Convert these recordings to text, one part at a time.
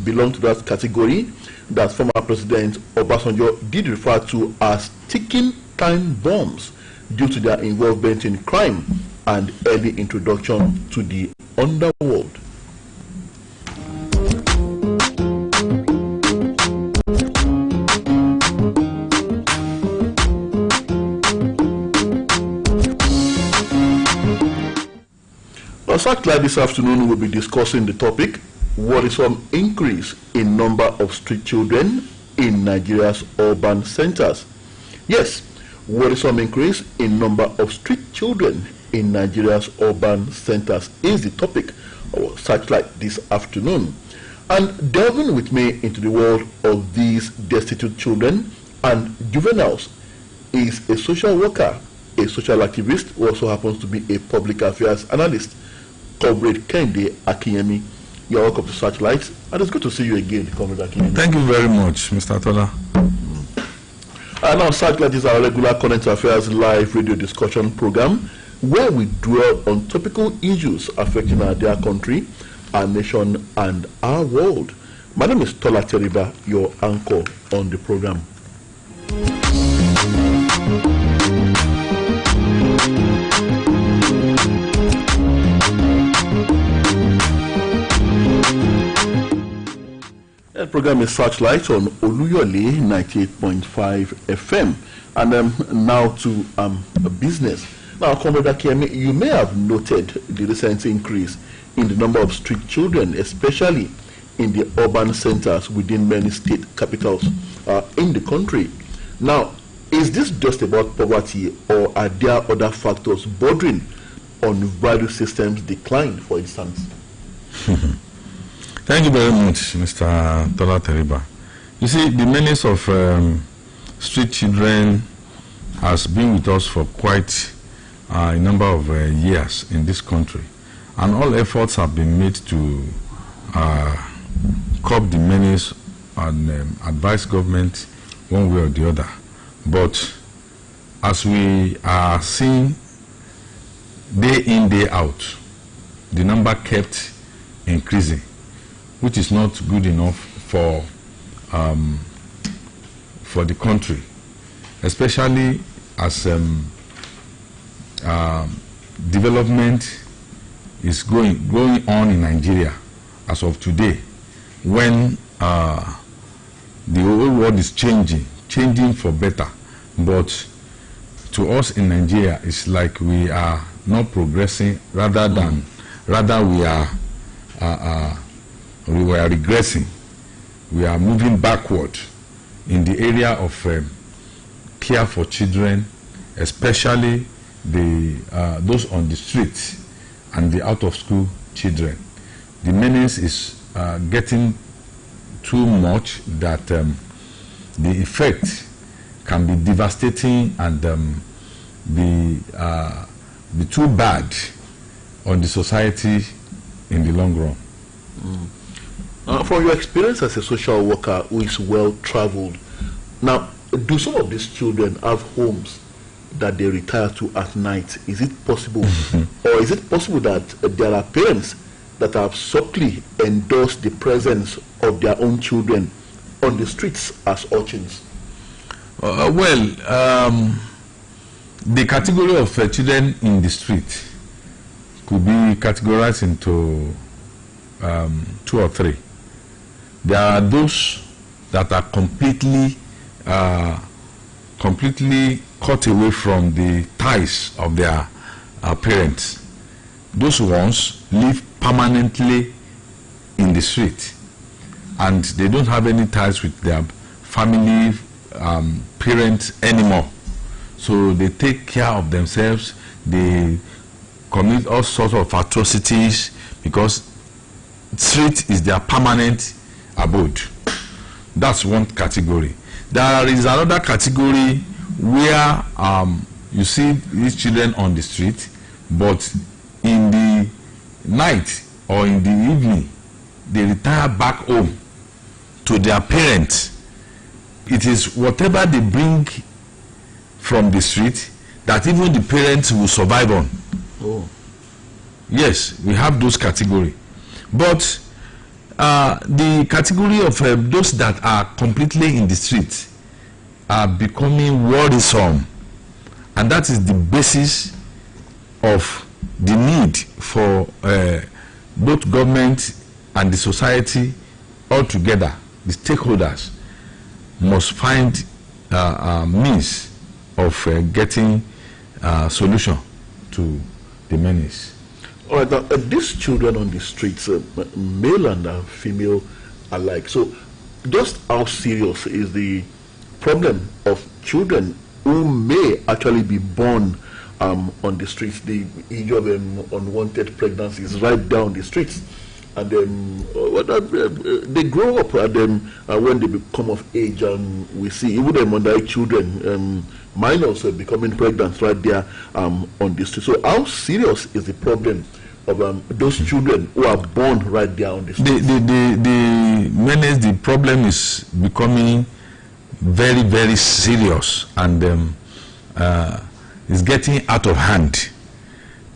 belong to that category that former President Obasanjo did refer to as ticking time bombs due to their involvement in crime and early introduction to the underworld. On Satellite this afternoon, we'll be discussing the topic, worrisome increase in number of street children in Nigeria's urban centers. Yes, worrisome increase in number of street children in Nigeria's urban centers is the topic of Satellite this afternoon. And delving with me into the world of these destitute children and juveniles is a social worker, a social activist who also happens to be a public affairs analyst, Comrade Kende Akinyemi. You're welcome to Satellite, and it's good to see you again, Comrade Akinyemi. Thank you very much, Mr. Tola. And now Satellite is our regular current affairs live radio discussion program where we dwell on topical issues affecting our dear country, our nation, and our world. My name is Tola Teriba, your anchor on the program. The program is Searchlight on Oluyole 98.5 FM. And now to business. Now, Comrade Akinyemi, you may have noted the recent increase in the number of street children, especially in the urban centers within many state capitals in the country. Now, is this just about poverty, or are there other factors bordering on value systems decline, for instance? Thank you very much, Mr. Tola Teriba. You see, the menace of street children has been with us for quite a number of years in this country, and all efforts have been made to curb the menace and advise government one way or the other. But as we are seeing day in, day out, the number kept increasing, which is not good enough for the country, especially as development is going on in Nigeria as of today, when the whole world is changing for better. But to us in Nigeria, it's like we are not progressing, rather we are regressing. We are moving backward in the area of care for children, especially those on the streets and the out-of-school children. The menace is getting too much that the effect can be devastating and be too bad on the society in the long run. From your experience as a social worker who is well-traveled, now, do some of these children have homes that they retire to at night? Is it possible? Or is it possible that there are parents that have subtly endorsed the presence of their own children on the streets as urchins? The category of children in the street could be categorized into 2 or 3. There are those that are completely cut away from the ties of their parents. Those ones live permanently in the street, and they don't have any ties with their family, parents anymore. So they take care of themselves. They commit all sorts of atrocities because street is their permanent abode. That's one category. There is another category where you see these children on the street, but in the night or in the evening they retire back home to their parents. It is whatever they bring from the street that even the parents will survive on. Oh. Yes, we have those categories. But the category of those that are completely in the street are becoming worrisome, and that is the basis of the need for both government and the society all together. The stakeholders must find means of getting solution to the menace. All right, now these children on the streets, male and female alike. So, just how serious is the problem of children who may actually be born on the streets? The age of unwanted pregnancies right down the streets, and they grow up, and when they become of age, and we see even them underage children, minors becoming pregnant right there on the street. So, how serious is the problem of those children who are born right there on the street? The menace, the problem is becoming very, very serious, and is getting out of hand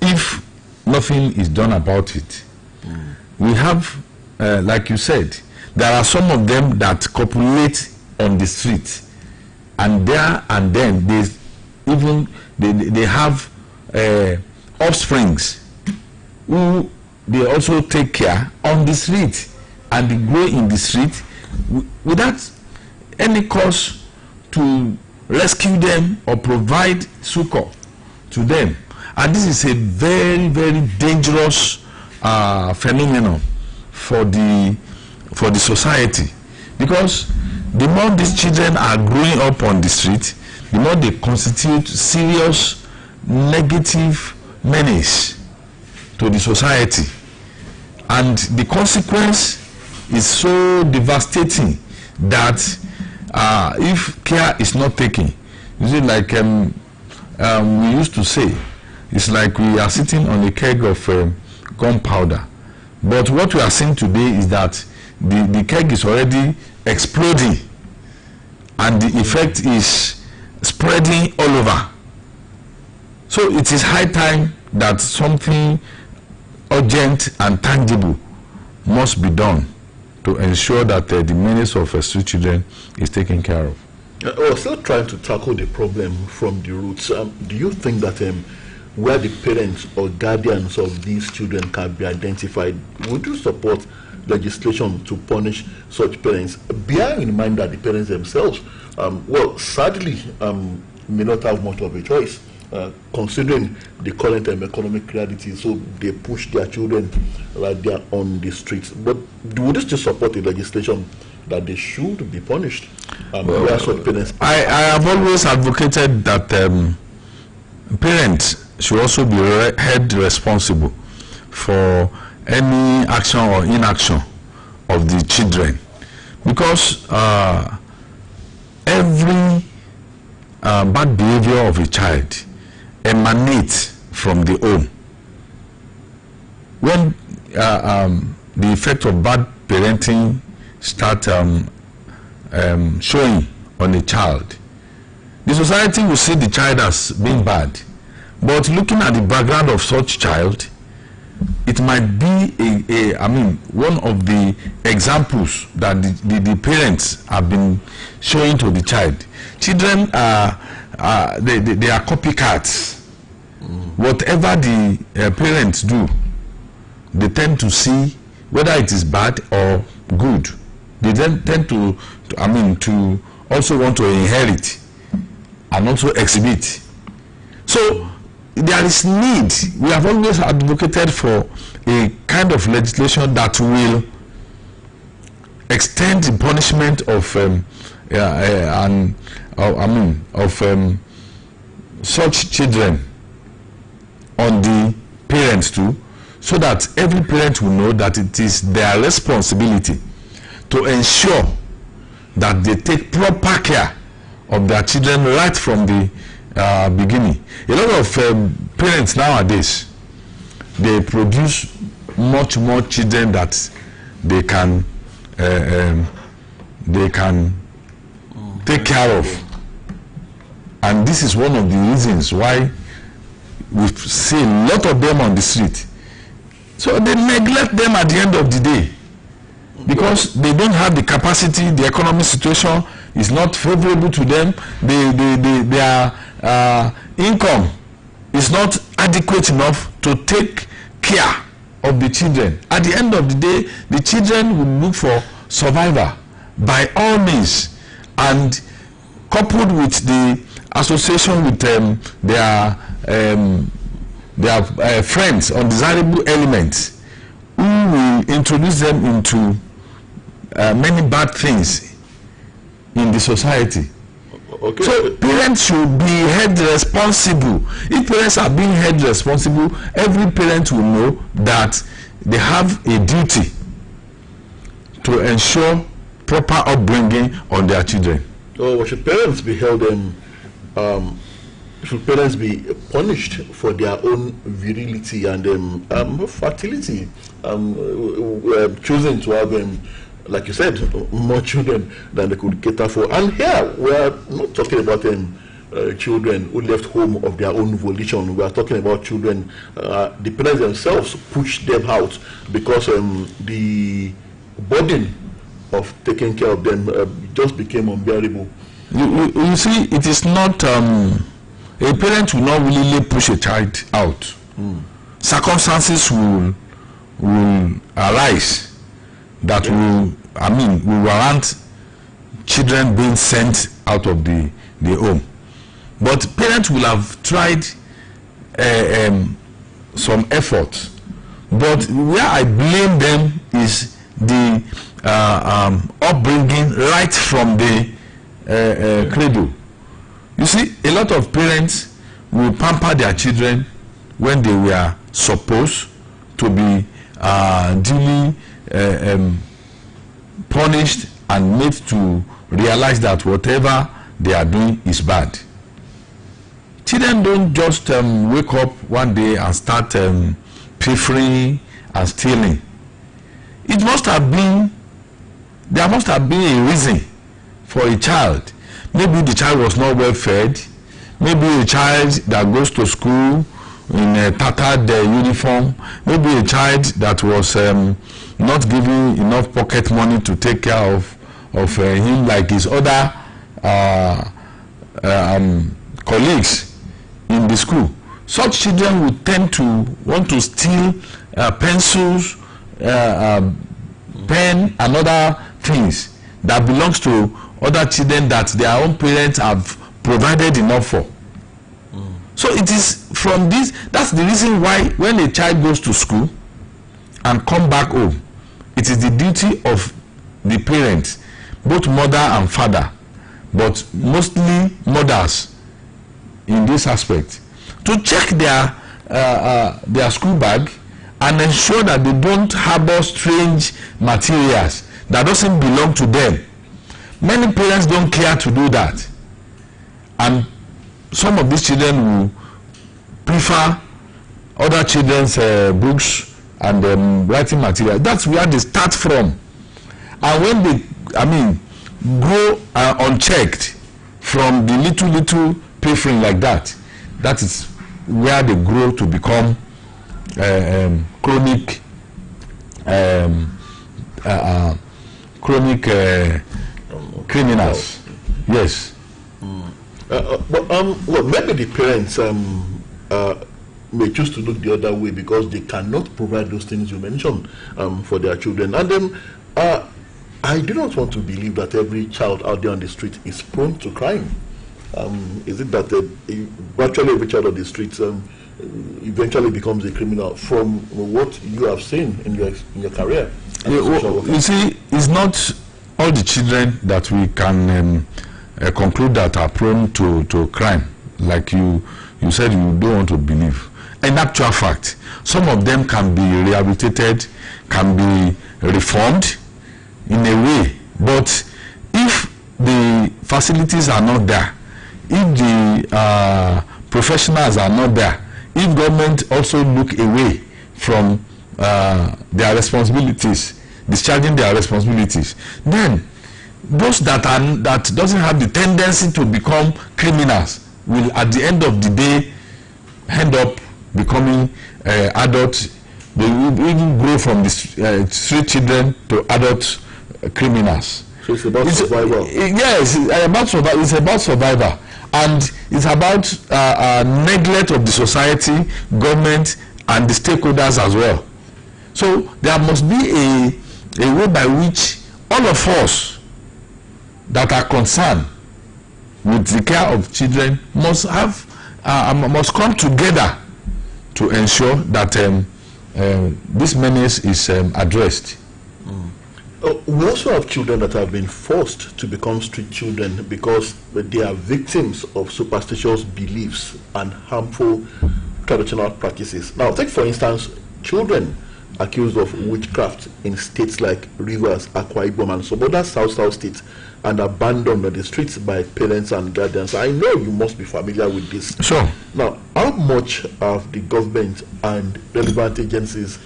if nothing is done about it. We have, like you said, there are some of them that copulate on the street, and there and then they have offsprings who they also take care on the street, and they grow in the street without any cause to rescue them or provide succor to them. And this is a very, very dangerous phenomenon for the society, because the more these children are growing up on the street, the more they constitute serious negative menace to the society, and the consequence is so devastating that if care is not taken, you see, like we used to say, it's like we are sitting on a keg of gunpowder, but what we are seeing today is that the keg is already exploding, and the effect is spreading all over. So it is high time that something urgent and tangible must be done to ensure that the menace of street children is taken care of. We're still trying to tackle the problem from the roots. Do you think that where the parents or guardians of these children can be identified, would you support legislation to punish such parents, bearing in mind that the parents themselves, well, sadly, may not have much of a choice, considering the current economic reality, so they push their children right there on the streets? But would you still support the legislation that they should be punished? Where such parents? I have always advocated that parents should also be held responsible for any action or inaction of the children, because every bad behavior of a child emanates from the home. When the effect of bad parenting start showing on a child, the society will see the child as being bad. But looking at the background of such child, it might be one of the examples that the parents have been showing to the child. Children are they are copycats. Whatever the parents do, they tend to see whether it is bad or good. They then tend to also want to inherit and also exhibit. So there is need. We have always advocated for a kind of legislation that will extend the punishment of such children on the parents too, so that every parent will know that it is their responsibility to ensure that they take proper care of their children right from the beginning. A lot of parents nowadays, they produce much more children that they can take care of, and this is one of the reasons why we see a lot of them on the street. So they neglect them at the end of the day. because they don't have the capacity. The economic situation is not favorable to them. Their income is not adequate enough to take care of the children. At the end of the day, the children will look for survival by all means, and coupled with the association with their friends, undesirable elements, who will introduce them into many bad things in the society. Okay. So parents should be held responsible. If parents are being held responsible, every parent will know that they have a duty to ensure proper upbringing on their children. So should parents be held should parents be punished for their own virility and fertility, choosing to have like you said, more children than they could cater for? And here we are not talking about children who left home of their own volition. We are talking about children the parents themselves pushed them out because the burden of taking care of them just became unbearable. You see, it is not a parent will not willingly push a child out. Circumstances will arise that will warrant children being sent out of the home. But parents will have tried some effort. But where I blame them is the upbringing right from the cradle. You see, a lot of parents will pamper their children when they were supposed to be duly punished and made to realize that whatever they are doing is bad. Children don't just wake up one day and start pilfering and stealing. There must have been a reason for a child. Maybe the child was not well fed. Maybe a child that goes to school in a tattered uniform. Maybe a child that was not given enough pocket money to take care of him like his other colleagues in the school. Such children would tend to want to steal pencils, pen, and other things that belongs to other children that their own parents have provided enough for. So it is from this, that's the reason why when a child goes to school and come back home, it is the duty of the parents, both mother and father, but mostly mothers in this aspect, to check their school bag and ensure that they don't harbor strange materials that doesn't belong to them. Many parents don't care to do that, and some of these children will prefer other children's books and writing material. That's where they start from. And when they, go unchecked from the little pilfering like that, that is where they grow to become chronic criminals. Yes. Well, maybe the parents may choose to look the other way because they cannot provide those things you mentioned for their children. And I do not want to believe that every child out there on the street is prone to crime. Is it that virtually every child on the streets eventually becomes a criminal from what you have seen in your career? You see, it's not all the children that we can conclude that are prone to crime, like you said you don't want to believe. In actual fact, some of them can be rehabilitated, can be reformed in a way, but if the facilities are not there, if the professionals are not there, if government also look away from their responsibilities, discharging their responsibilities, then those that doesn't have the tendency to become criminals will at the end of the day end up becoming adult They will even grow from the street children to adult criminals. So it's about survival. Yes, it's about survival, and it's about neglect of the society, government, and the stakeholders as well. So there must be a way by which all of us that are concerned with the care of children must come together to ensure that this menace is addressed. We also have children that have been forced to become street children because they are victims of superstitious beliefs and harmful traditional practices. Now, take for instance, children accused of witchcraft in states like Rivers, Akwa Ibom, and some other South states, and abandoned on the streets by parents and guardians. I know you must be familiar with this. Sure. Now, how much have the government and relevant agencies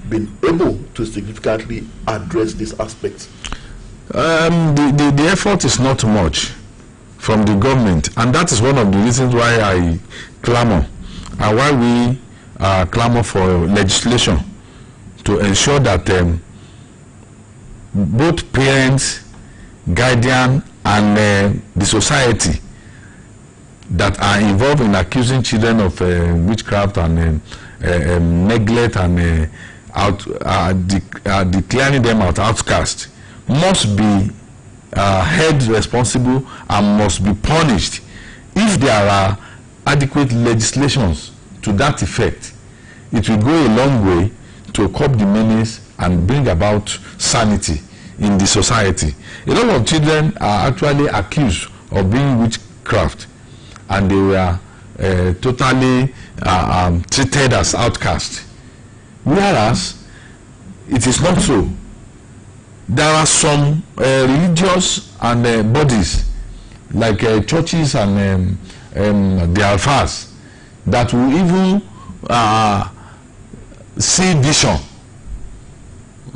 been able to significantly address these aspects? The effort is not much from the government, and that is one of the reasons why I clamor, and why we clamor for legislation to ensure that both parents, guardian, and the society that are involved in accusing children of witchcraft and neglect and declaring them as outcast must be held responsible and must be punished. If there are adequate legislations to that effect, it will go a long way to curb the menace and bring about sanity in the society. A lot of children are actually accused of being witchcraft, and they were totally treated as outcasts. Whereas it is not so. There are some religious and bodies like churches and the alphas that will even see vision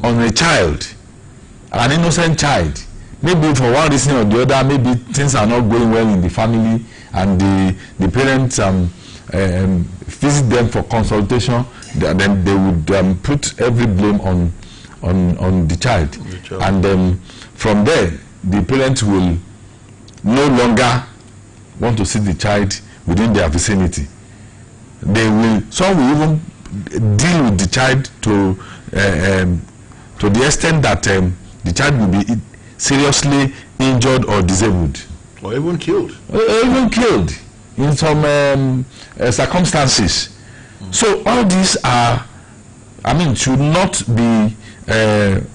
on a child, an innocent child. Maybe for one reason or the other, maybe things are not going well in the family, and the parents visit them for consultation. Then they would put every blame on the child. And from there the parents will no longer want to see the child within their vicinity. Some will even deal with the child to the extent that the child will be seriously injured or disabled, or even killed. In some circumstances. So all these should not be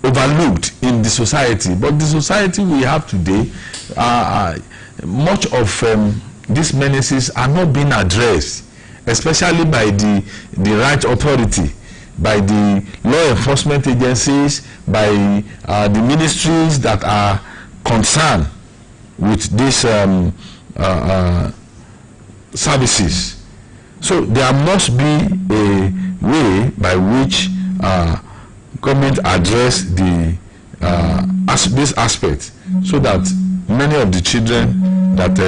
overlooked in the society. But the society we have today, much of these menaces are not being addressed, especially by the right authority, by the law enforcement agencies, by the ministries that are concerned with these services. So there must be a way by which government address this aspect, so that many of the children that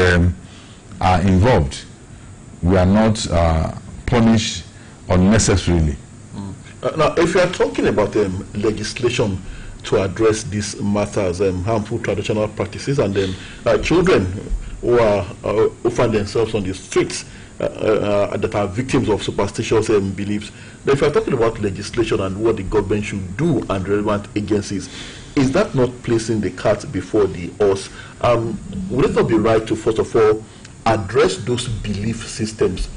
are involved were not punished unnecessarily. Now, if you are talking about legislation to address these matters, harmful traditional practices, and then children who find themselves on the streets that are victims of superstitious beliefs, then if you are talking about legislation and what the government should do and relevant agencies, is that not placing the cart before the horse? Would it not be right to first of all address those belief systems,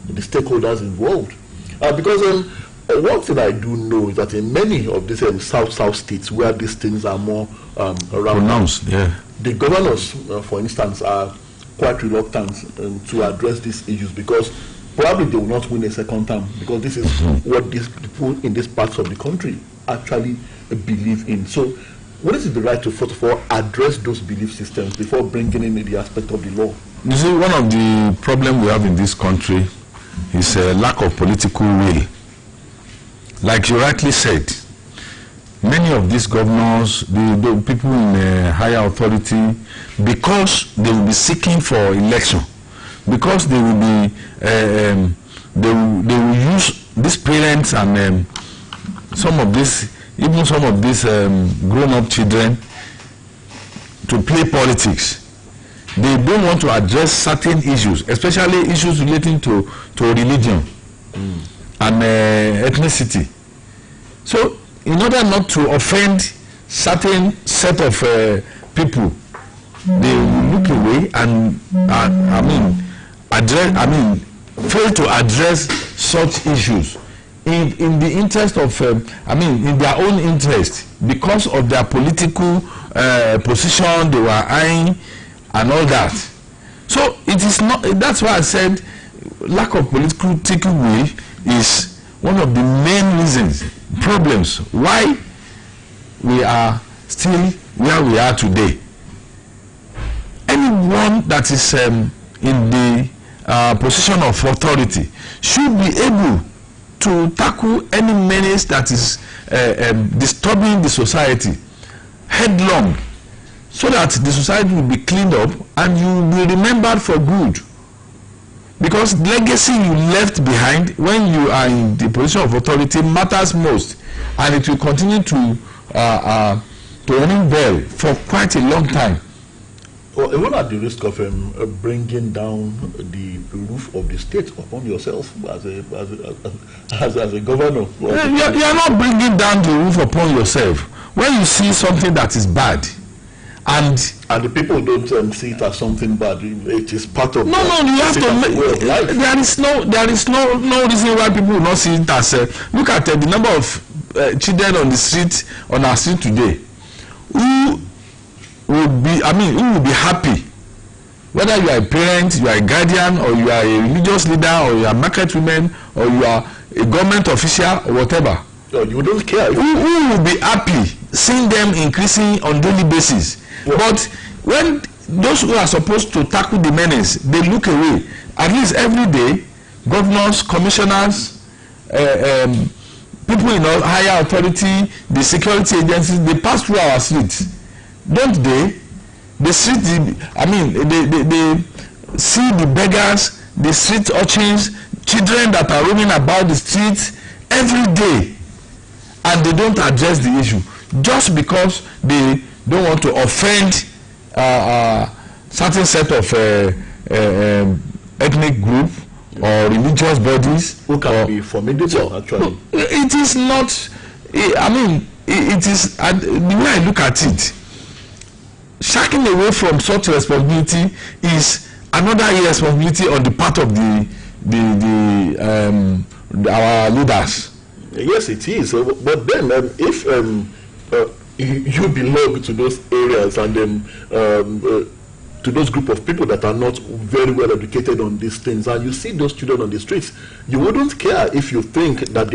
the stakeholders involved? Because one thing I do know is that in many of these South states where these things are more pronounced, the governors, for instance, are quite reluctant to address these issues, because probably they will not win a second term, because this is what these people in these parts of the country actually believe in. So what is the right to first of all address those belief systems before bringing in the aspect of the law? You see, one of the problems we have in this country is a lack of political will. Like you rightly said, many of these governors, the people in higher authority, because they will be seeking for election, because they will be, they will use these parents and some of these grown-up children to play politics. They don't want to address certain issues, especially issues relating to religion and ethnicity. So, in order not to offend certain set of people, they will look away and fail to address such issues in the interest of in their own interest, because of their political position they were eyeing and all that. So it is not. That's why I said lack of political will is one of the main reasons, problems why we are still where we are today. Anyone that is in the position of authority should be able to tackle any menace that is disturbing the society headlong, so that the society will be cleaned up and you will be remembered for good. Because legacy you left behind when you are in the position of authority matters most, and it will continue to ring bell for quite a long time. Well, even at the risk of bringing down the roof of the state upon yourself as a governor. You are not bringing down the roof upon yourself when you see something that is bad, and the people don't see it as something bad. It is part of you have to make, there is no reason why people will not see it as look at the number of children on our street today who will be happy, whether you are a parent, you are a guardian, or you are a religious leader, or you are a market woman, or you are a government official, or whatever. No, you don't care. Who will be happy seeing them increasing on daily basis? Yeah. But when those who are supposed to tackle the menace, they look away. At least every day, governors, commissioners, people in higher authority, the security agencies, they pass through our streets, don't they? They see they see the beggars, the street urchins, children that are roaming about the streets every day, and they don't address the issue just because they don't want to offend certain set of ethnic group or religious bodies who can be formidable. Actually, it is not. It is the way I look at it. Shacking away from such responsibility is another irresponsibility on the part of our leaders. Yes, it is. But then, if you belong to those areas and to those group of people that are not very well educated on these things, and you see those children on the streets, you wouldn't care if you think that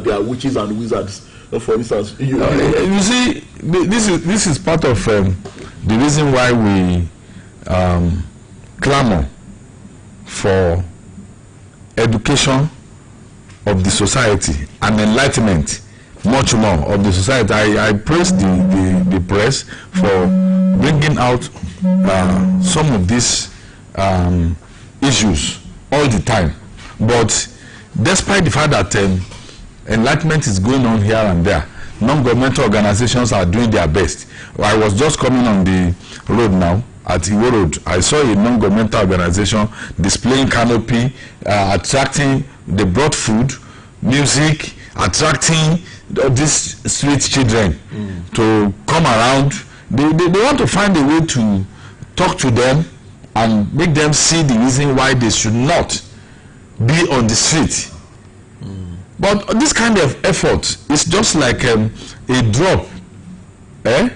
they are witches and wizards. For instance, you see, this is part of the reason why we clamor for education of the society and enlightenment, much more of the society. I praise the press for bringing out some of these issues all the time. But despite the fact that enlightenment is going on here and there, non-governmental organizations are doing their best. I was just coming on the road now, at Iwo Road. I saw a non-governmental organization displaying canopy, attracting, they brought food, music, attracting these street children to come around. They want to find a way to talk to them and make them see the reason why they should not be on the street. But this kind of effort is just like a drop, a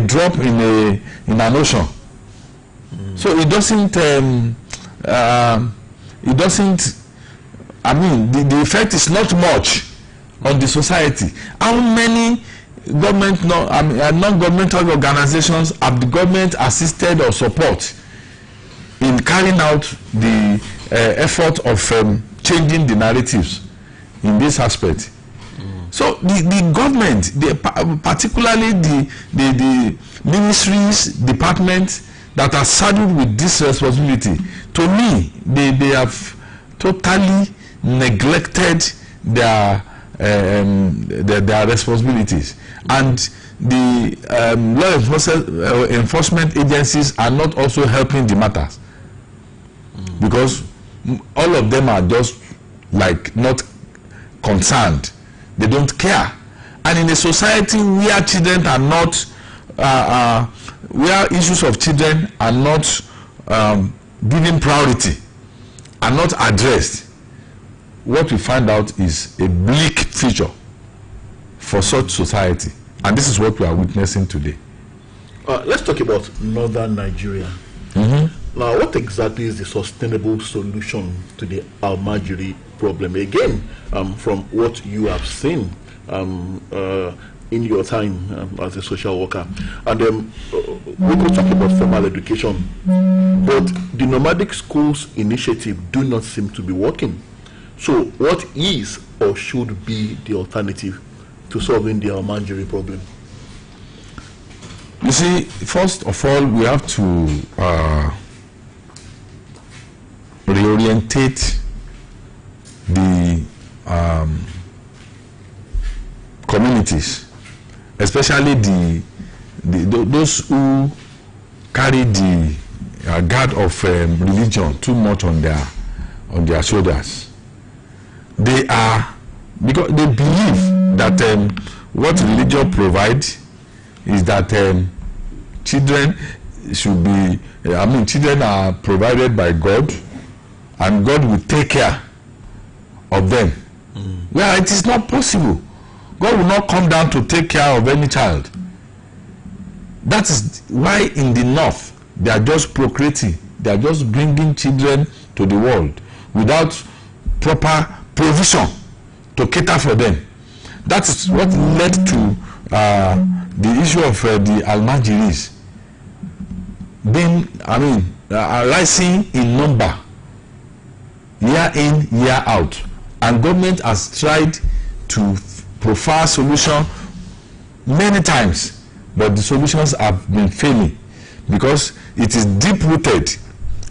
drop in an ocean. So it doesn't. The effect is not much on the society. How many non-governmental organizations have the government assisted or support in carrying out the effort of changing the narratives in this aspect? So the government, particularly the ministries, departments that are saddled with this responsibility, to me, they have totally neglected their responsibilities, and the law enforcement agencies are not also helping the matters, because all of them are just like not concerned. They don't care. And in a society where children are not, where issues of children are not given priority, are not addressed, what we find out is a bleak future for such society. And this is what we are witnessing today. Let's talk about northern Nigeria. Now, what exactly is the sustainable solution to the Almajiri problem? Again, from what you have seen in your time as a social worker, and we could talk about formal education, but the nomadic schools initiative do not seem to be working. So what is or should be the alternative to solving the Almajiri problem? You see, first of all, we have to reorientate the communities, especially those who carry the guard of religion too much on their shoulders. They are, because they believe that what religion provides is that children should be, children are provided by God, and God will take care of them. Well, it is not possible. God will not come down to take care of any child. That is why in the north they are just procreating. They are just bringing children to the world without proper provision to cater for them. That is what led to the issue of the Almajiris being, rising in number year in, year out. And government has tried to provide solution many times, but the solutions have been failing because it is deep rooted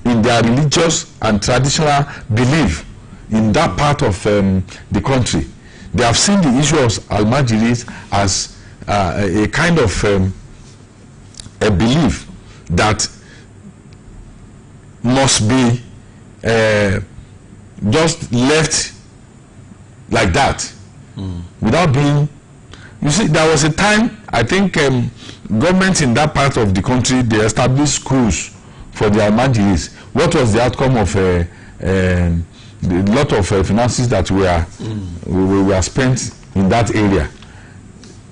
in their religious and traditional belief in that part of the country. They have seen the issue of Almajiris as a kind of a belief that must be just left like that, without being. You see, there was a time, I think governments in that part of the country, they established schools for the Almajiris. What was the outcome of a lot of finances that were spent in that area?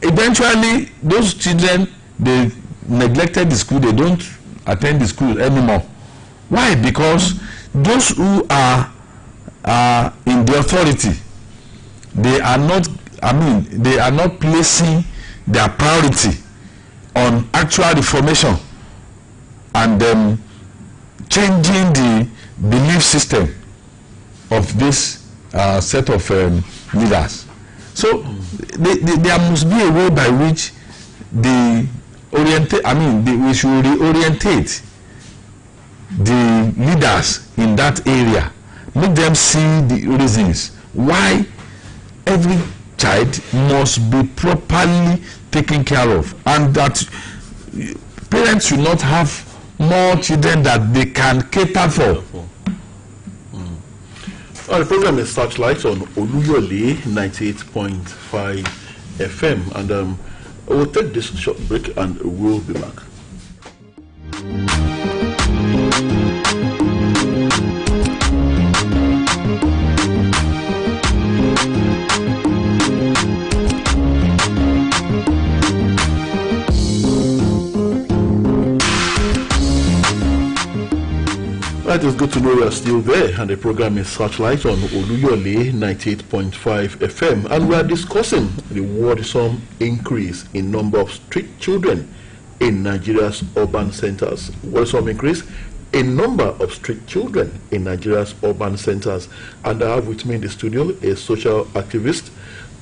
Eventually, those children, they neglected the school. They don't attend the school anymore. Why? Because those who are in the authority, they are not, they are not placing their priority on actual reformation and changing the belief system of this set of leaders. So there must be a way by which we should reorientate the leaders in that area, make them see the reasons why every child must be properly taken care of, and that parents should not have more children that they can cater for. The program is Searchlight on Oluyole 98.5 FM, and we'll take this short break and we'll be back. Right, it's good to know you're still there, and the program is Searchlight on Oluyole 98.5 FM, and we are discussing the worrisome increase in number of street children in Nigeria's urban centers. Worrisome increase in number of street children in Nigeria's urban centers. And I have with me in the studio a social activist,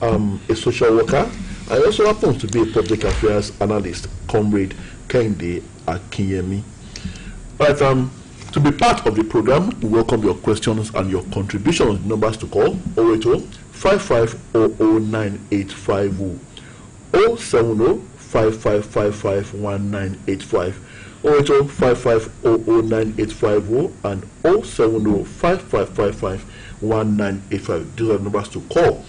a social worker, and also happens to be a public affairs analyst, Comrade Kehinde Akinyemi. Right, to be part of the program, we welcome your questions and your contributions. Numbers to call: 080 070-5500-985. 070-5555-1985. 080-5500-985 and 070-5555-1985. These are the numbers to call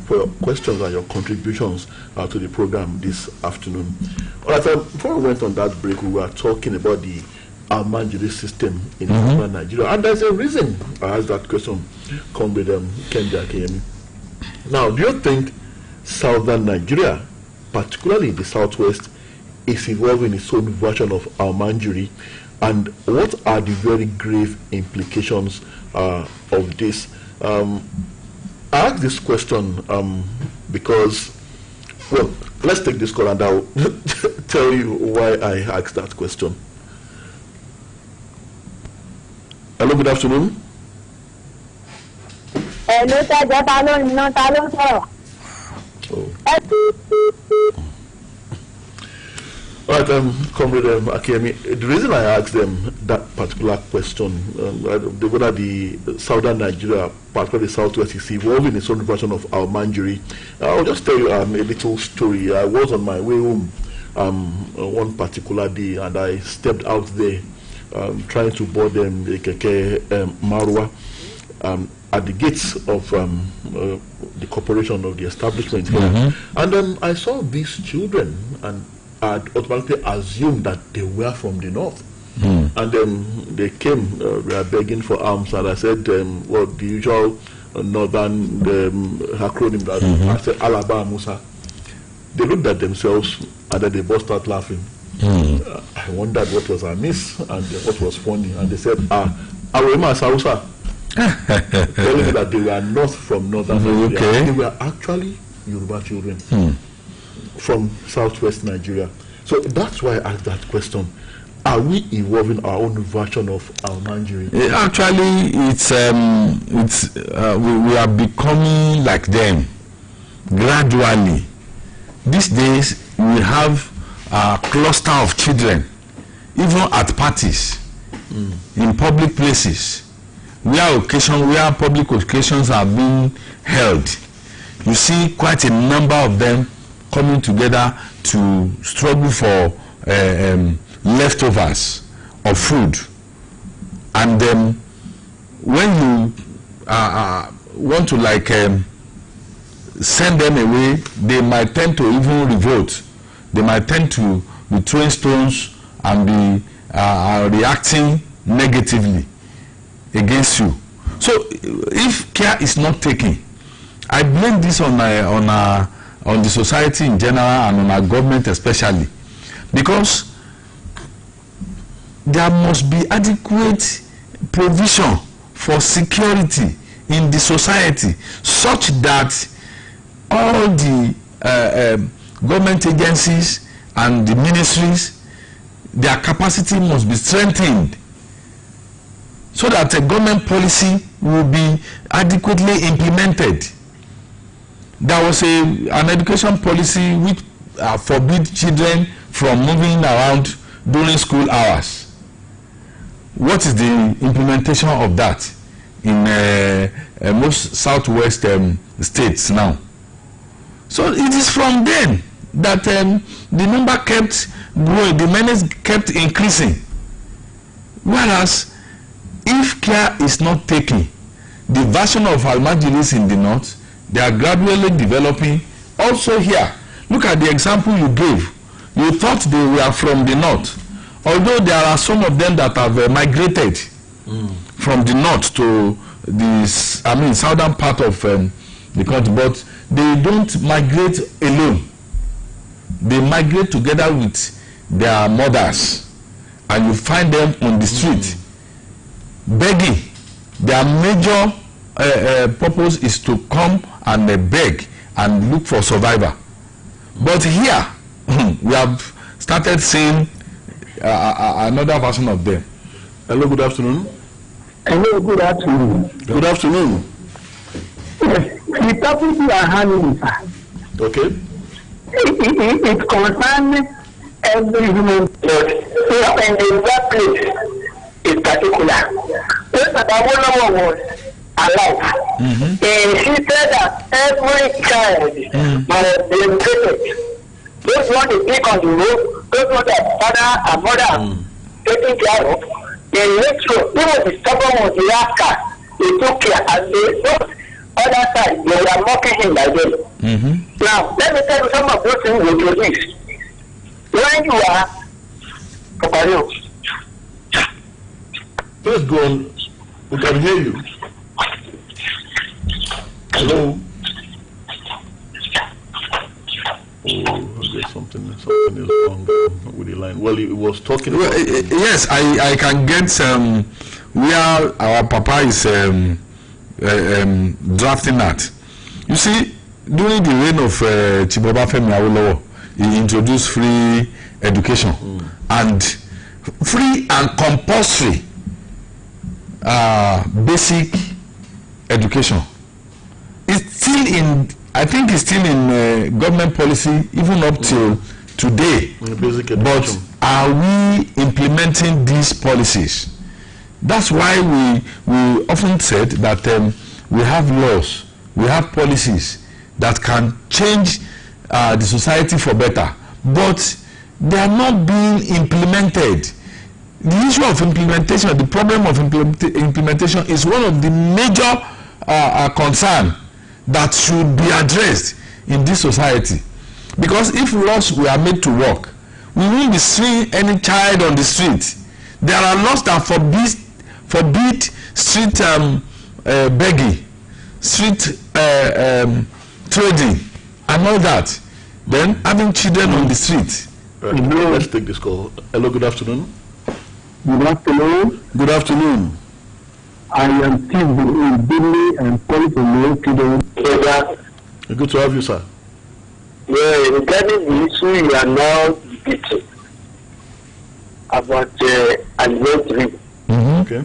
for your questions and your contributions to the program this afternoon. All right, before we went on that break, we were talking about the Almanjiri system in Nigeria, and there's a reason I asked that question. Come with Kendi Akeyemi. Now, do you think southern Nigeria, particularly the southwest, is evolving its own version of Almanjiri, and what are the very grave implications of this? I ask this question because, well, let's take this call and I'll tell you why I asked that question. Hello, good afternoon. Hello, All right, Comrade Akeyemi, the reason I asked them that particular question, whether the southern Nigeria, particularly the southwest, is evolving its own version of Almanjiri, I'll just tell you a little story. I was on my way home one particular day, and I stepped out there trying to board the Keke Marwa at the gates of the corporation of the establishment here. And then I saw these children, and I automatically assumed that they were from the north. And then they came, they were begging for alms, and I said, well, the usual northern acronym that I said, Alaba Musa. They looked at themselves and then they burst out laughing. I wondered what was amiss and what was funny, and they said, Awema Sausa, telling me that they were not from northern Nigeria. They were actually Yoruba children from southwest Nigeria. So that's why I asked that question. Are we evolving our own version of Almanjiri? Actually, we are becoming like them gradually. These days, we have a cluster of children, even at parties, in public places, where public occasions are being held. You see quite a number of them coming together to struggle for leftovers of food. And when you want to send them away, they might tend to even revolt. They might tend to be throwing stones and be reacting negatively against you. So if care is not taken, I blame this on the society in general and on our government especially, because there must be adequate provision for security in the society, such that all the government agencies and the ministries, their capacity must be strengthened, so that a government policy will be adequately implemented. There was an education policy which forbid children from moving around during school hours. What is the implementation of that in most southwest states now? So it is from then that the number kept growing, the menace kept increasing. Whereas, if care is not taken, the version of Almanjiris in the north, they are gradually developing. Also here, look at the example you gave. You thought they were from the north, although there are some of them that have migrated from the north to the southern part of the country, but they don't migrate alone. They migrate together with their mothers, and you find them on the street begging. Their major purpose is to come and beg and look for survivor. But here we have started seeing another version of them. Hello, good afternoon. Hello, good afternoon. Good afternoon. The topic you are handling, sir. Okay. It concerns every human being. So in that place in particular, when Oluyole was alive. He insisted that every child must be educated. Those want to pick on the road, those want their father and mother taking care of, they make sure even the stubborn ones, the rascal, they took care, and they don't other side, they were mocking him by them. Now, let me tell you some of those things we do this. When you are Let's go on. We can hear you. Hello. Oh, there's something is wrong with the line. Well, he was talking about... yes, I can get where our papa is drafting at. You see, during the reign of Chiboba Femi Awolowo, he introduced free education and free and compulsory basic education. It's still in, I think it's still in government policy even up till today. Basic education. But are we implementing these policies? That's why we often said that we have laws, we have policies that can change the society for better, but they are not being implemented. The issue of implementation, the problem of implementation is one of the major concern that should be addressed in this society. Because if laws were made to work, we won't be seeing any child on the street. There are laws that forbid street begging, street trading, and all that. Then having children on the street. Let's take this call. Hello, good afternoon. Good afternoon. Good afternoon. I am Steve Billy and calling from Oluyole. Good to have you, sir. Yeah, regarding the issue you are now debating about adventure. Okay.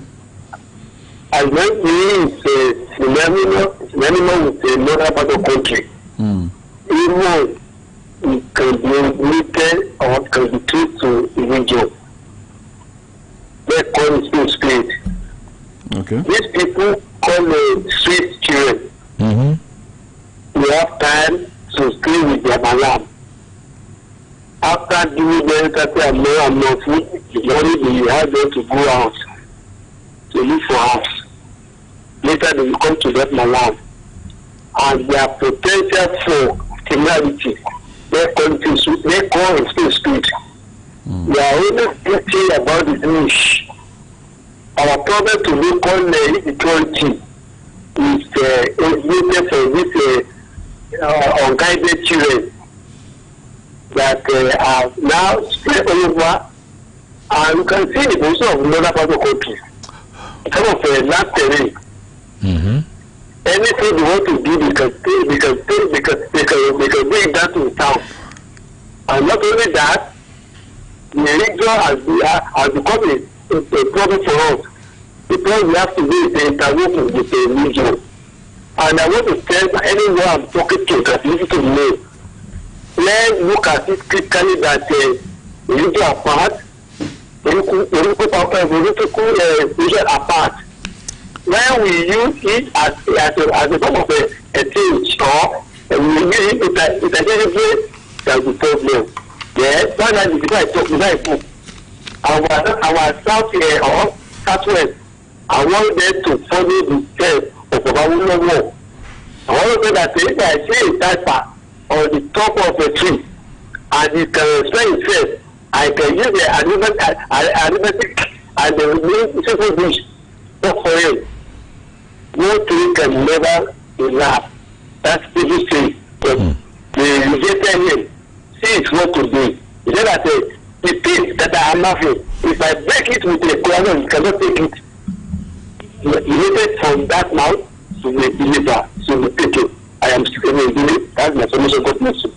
Adventure is a phenomenon with another part of the country. Even it can be related or can be traced to a region. They call it street. Okay. These people call street children. They have time to stay with their malam. After giving them more and more food, the money they have them to go out to look for house. Later they will come to that malam. And their potential for criminality, they call it street. We are only thinking about the niche. Our problem to look on inequality is related for this unguided children that are now spread over, and you can see the position of another part of the country. Some of land terrain. Anything they want to do, they can bring that to town. And not only that, the region has become a problem for us, because we have to do the intervention with the region. And I want to tell anyone I'm talking to that listen to me, let's look at it critically that the region apart, region apart. When we use it as a form of a change, or we use it interchangeably, that's the problem. Yes, one of the people I talk about, our south here or southwest, I want them to follow the steps of Oluyole. I want to say that if I see a typer on the top of a tree and it can explain itself, I can use the arithmetic and the simple dish for it. No tree can never enough. That's the thing. But the rejected him. See it's what to do. He said that the things that I am laughing, if I break it with a corner, you cannot take it. Related from that mouth to the deliver, so we take it. I am still doing. That's my solution. God bless you.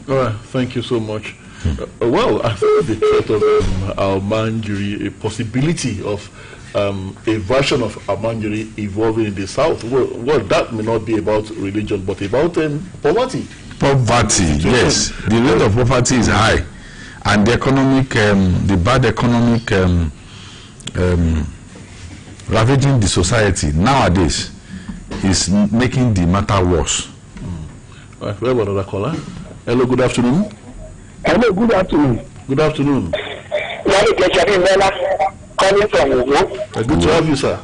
All right, thank you so much. Well, I think the threat of Almanjiri, a possibility of a version of Almanjiri evolving in the south. Well, that may not be about religion, but about poverty. Poverty, yes. The rate of poverty is high, and the economic, the bad economic ravaging the society nowadays is making the matter worse. All right, we have another caller. Hello, good afternoon. Hello, good afternoon. Good afternoon. Calling from Ugo. Good to have you, sir.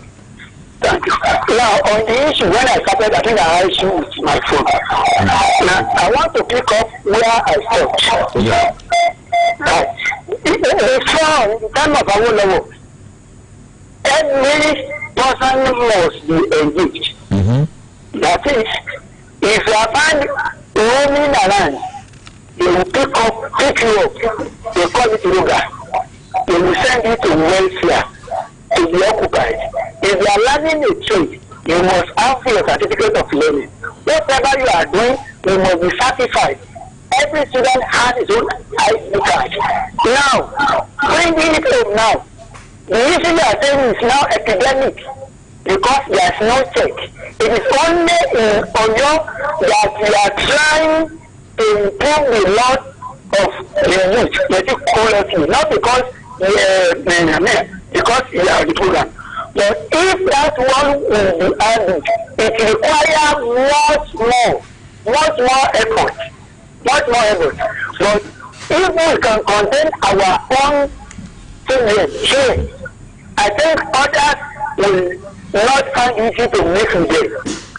Thank you. Now, on the issue, when I started, I think I had issue with my phone. Now, I want to pick up where I stopped. Yeah. In time of our level, every person must be engaged. That is, if you are found roaming around, they will pick you up, they call it yoga. They will send you to welfare to be occupied. If you are learning a trade, you must have your certificate of learning. Whatever you are doing, you must be certified. Every student has his own ID card. Now, bringing it home now, the issue you are saying is now epidemic because there is no check. It is only in Oyo that we are trying to improve the lot of the youth, quality, not because because you are the program. But if that one will be added, it requires much more effort. But if we can contain our own children here, I think others will not find easy to mix with them.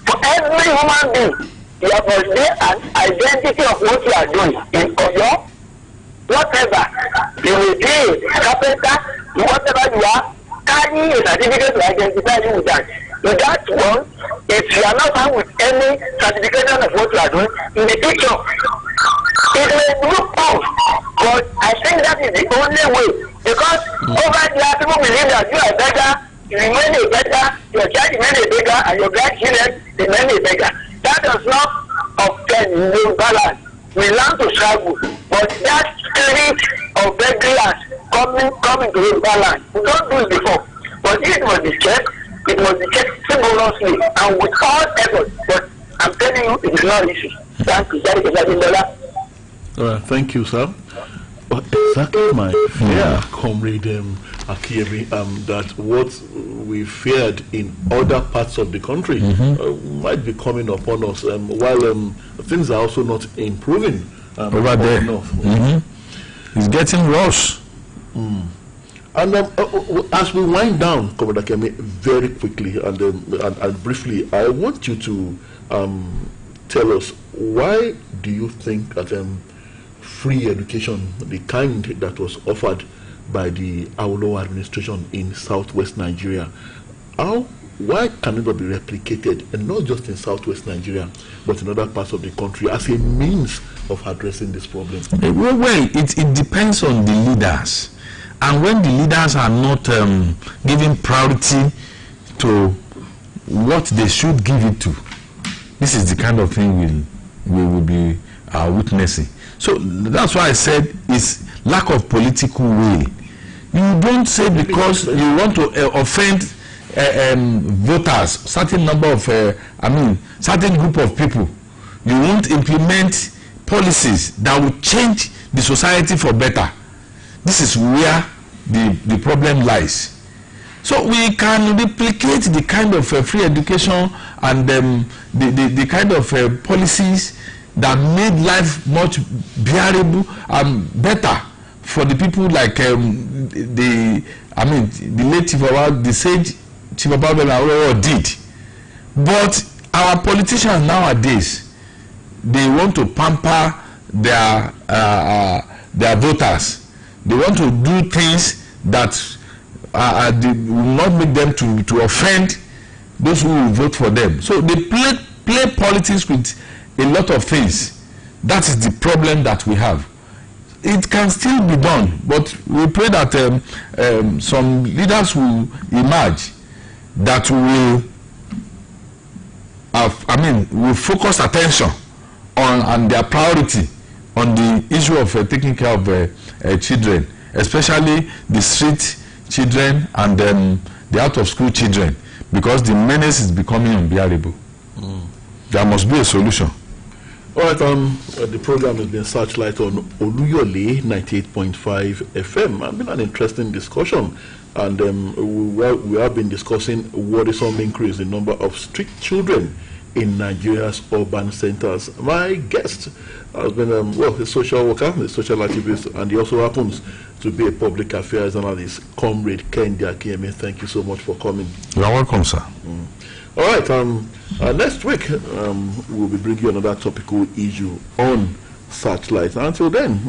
For every human being, there must be an identity of what you are doing. In Oyo, whatever you will be, carpenter, whatever you are, carrying a certificate to identify you with that. In that one, if you are not found with any certification of what you are doing, in the picture, it may look off, but I think that is the only way. Because over there, people believe that you are better, you remain a beggar, your child remain a beggar, and your grandchildren remain a beggar. That does not obtain no balance. We learn to struggle, but that spirit of beggars coming to a balance. We don't do it before, but it must be checked. It must be checked rigorously and with all effort. But I'm telling you, it is not easy. Thank you. Thank you, sir. But exactly my fear, Comrade Akieri, that what we feared in other parts of the country might be coming upon us, while things are also not improving over there. It's getting worse. And as we wind down, Comrade Akieri, very quickly and briefly, I want you to tell us, why do you think that free education, the kind that was offered by the Oluyole administration in southwest Nigeria, why can it not be replicated, and not just in southwest Nigeria, but in other parts of the country, as a means of addressing this problem? Well, it depends on the leaders, and when the leaders are not giving priority to what they should give it to, this is the kind of thing we will be witnessing. So that's why I said it's lack of political will. You don't say because you want to offend voters, certain number of, certain group of people, you won't implement policies that will change the society for better. This is where the problem lies. So we can replicate the kind of free education and the kind of policies that made life much bearable and better for the people, like the late the sage Chief Ababa did. But our politicians nowadays, they want to pamper their voters. They want to do things that will not make them to offend those who will vote for them. So they play politics with a lot of things. That is the problem that we have. It can still be done, but we pray that some leaders will emerge that will focus attention on their priority on the issue of taking care of children, especially the street children and the out-of-school children, because the menace is becoming unbearable. There must be a solution. All right, the program has been Searchlight on Oluyole 98.5 FM. It's been an interesting discussion, and we have been discussing what is some increase in number of street children in Nigeria's urban centers. My guest has been a social worker, a social activist, and he also happens to be a public affairs analyst, Comrade Kendi Akieme. Thank you so much for coming. You are welcome, sir. All right, next week we'll be bringing you another topical issue on Searchlight. Until then,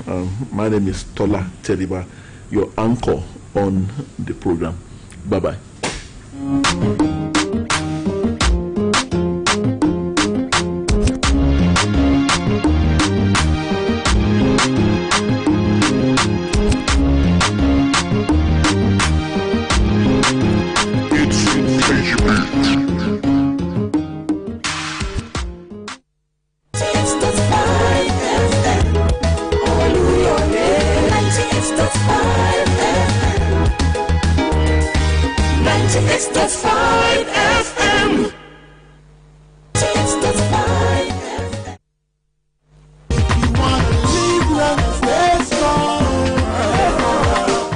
my name is Tola Teriba, your anchor on the program. Bye-bye.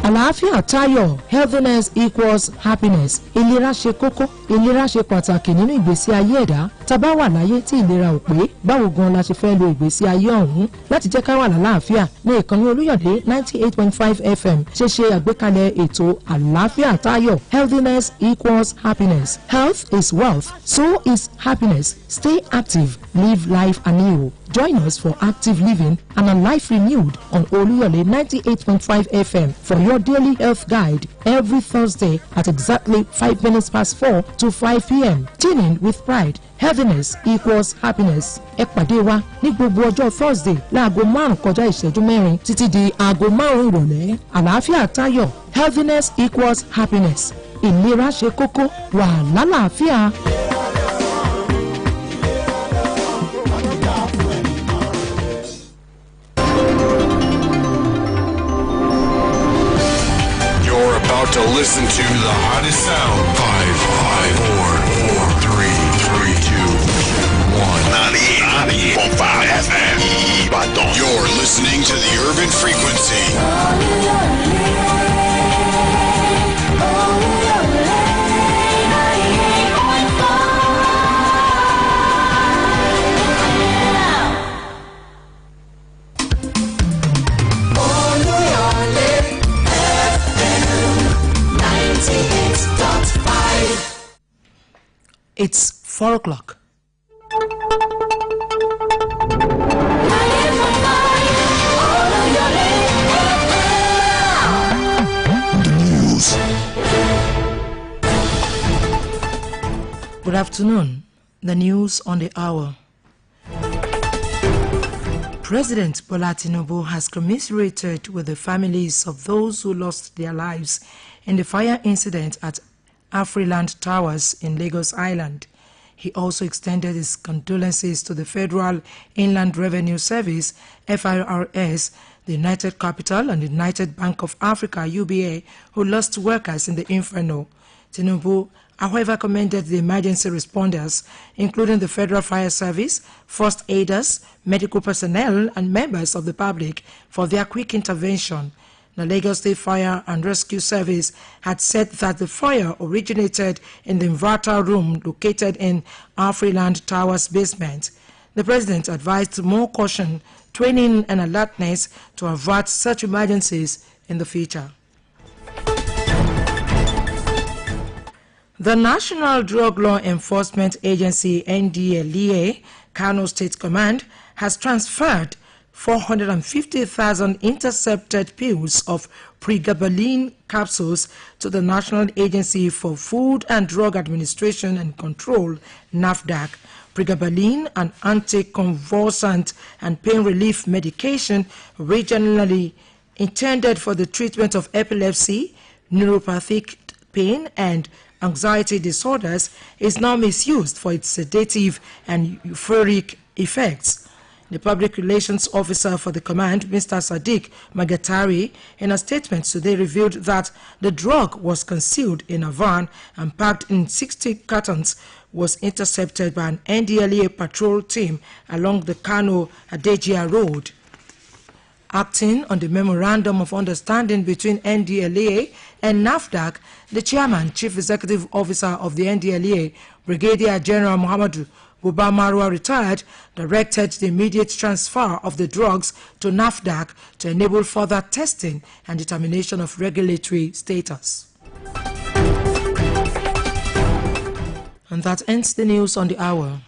Àlàáfíà tayọ, healthiness equals happiness. Ìlera ṣe kókó, ìlera ṣe pàtàkì nínú ìgbésí ayé ẹ̀dá. Tá bá wà láyé tí ìlera ò pé, báwo gan la ṣe fẹ́ lo ìgbésí ayé ọ̀hún láti jẹ́ ká wà lálàáfíà. Ní ìkànnì Olúyọ̀lé 98.5 FM ṣe àgbékalẹ̀ ètò Àlàáfíà tayọ, healthiness equals happiness. Health is wealth, so is happiness. Stay active, live life anew. Join us for active living and a life renewed on Oluyole 98.5 FM for your daily health guide every Thursday at exactly 5 minutes past 4 to 5 p.m. Tune in with pride. Healthiness equals happiness. Ẹ pàdé wa ní gbogbo ọjọ́ Thursday láago 5 kọjá ìṣẹ́jú 4 títí di aago 5 ìrọ̀lẹ́. Àlàáfíà tayọ. Healthiness equals happiness. Ìlera ṣe kókó, wà lálàáfíà. About to listen to the hottest sound. 5, 4, 4, 3, 2, 1. 98.5 FM. You're listening to the Urban Frequency. It's 4 o'clock. The news. Good afternoon. The news on the hour. President Bola Tinubu has commiserated with the families of those who lost their lives in the fire incident at Afriland Towers in Lagos Island. He also extended his condolences to the Federal Inland Revenue Service, FIRS, the United Capital and the United Bank of Africa, UBA, who lost workers in the inferno. Tinubu, however, commended the emergency responders, including the Federal Fire Service, first aiders, medical personnel, and members of the public for their quick intervention. The Lagos State Fire and Rescue Service had said that the fire originated in the inverter room located in Afriland Towers basement. The president advised more caution, training, and alertness to avert such emergencies in the future. The National Drug Law Enforcement Agency, NDLEA, Kano State Command, has transferred 450,000 intercepted pills of pregabalin capsules to the National Agency for Food and Drug Administration and Control, NAFDAC. Pregabalin, an anticonvulsant and pain relief medication originally intended for the treatment of epilepsy, neuropathic pain, and anxiety disorders, is now misused for its sedative and euphoric effects. The public relations officer for the command, Mr. Sadiq Magatari, in a statement today revealed that the drug was concealed in a van and packed in 60 cartons, was intercepted by an NDLEA patrol team along the Kano-Adejia Road. Acting on the Memorandum of Understanding between NDLEA and NAFDAC, the Chairman, Chief Executive Officer of the NDLEA, Brigadier General Muhammadu Buba Marwa, retired, directed the immediate transfer of the drugs to NAFDAC to enable further testing and determination of regulatory status. And that ends the news on the hour.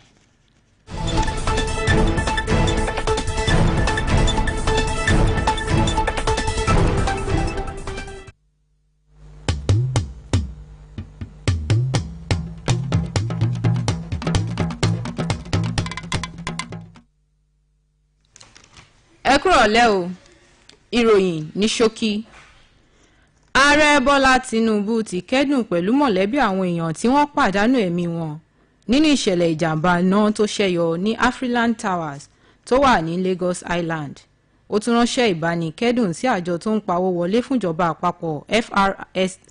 Ẹ kúrọ̀lẹ́ o, ìròyìn ní ṣókí. Ààrẹ Bọ́lá Tinubu ti kẹ́dùn pẹ̀lú mọ̀lẹ́bí àwọn èèyàn tí wọ́n pàdánù ẹ̀mí wọn nínú ìṣẹ̀lẹ̀ ìjàmbá iná tó ṣẹyọ ní Afriland Towers tó wà ní Lagos Island. Ó tún ránṣẹ́ ìbánikẹ́dùn sí àjọ tó ń pawó wọlé fúnjọba àpapọ̀